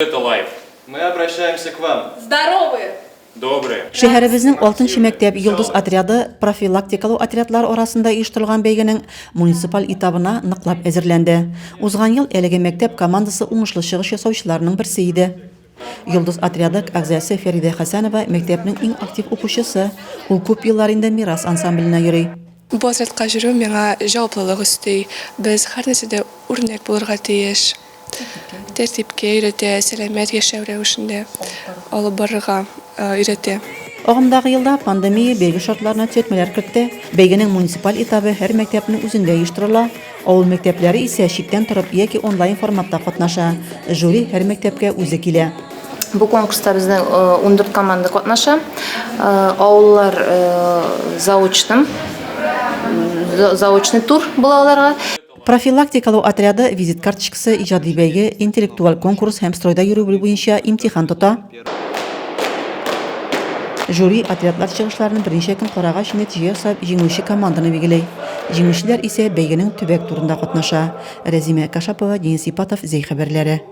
Это лайв. Мы обращаемся к вам. Здоровы! Добрый. Шәһәребезнең 6-нчы мәктәп Йолдыз отряды профилактикалау отрядлар арасында оештырылган бәйгенең муниципаль этабына ныклап әзерләнде. Узган ел әлеге мәктәп командасы уңышлы чыгыш ясаучыларның берсе иде. Йолдыз отряды әгъзасы Фәридә Хәсәнова мәктәпнең иң актив укучысы. Ул күп еллар инде мирас ансамбленә йөри. Бу отрядка йөрү миңа җаваплылык өсти. Без һәр нәрсәдә үрнәк булырга тиеш. Тәртипкә өйрәтә, сәламәт яшәү рәвешендә алып барырга өйрәтә. Агымдагы елда пандемия бәйге шартларына төзәтмәләр кертте. Бәйгенең муниципаль этабы һәр мәктәпнең үзендә оештырыла. Авыл мәктәпләре исә читтән торып яки онлайн форматта катнаша. Жюри һәр мәктәпкә үзе килә. Бу конкурста безнең 14 команда катнаша. Авыллар заочный тур була аларга. Профилактикалау отряды визит карточкасы, иҗади бәйге, интеллектуаль конкурс һәм стройда йөрү буенча имтихан тота. Жюри отрядлар чыгышларын берничә көн карагач нәтиҗә ясап җиңүче команданы билгеләй. Җиңүчеләр исә бәйгенең төбәк турында катнаша. Рәзимә Кашапова, Денис Ипатов, Зей хәбәрләре.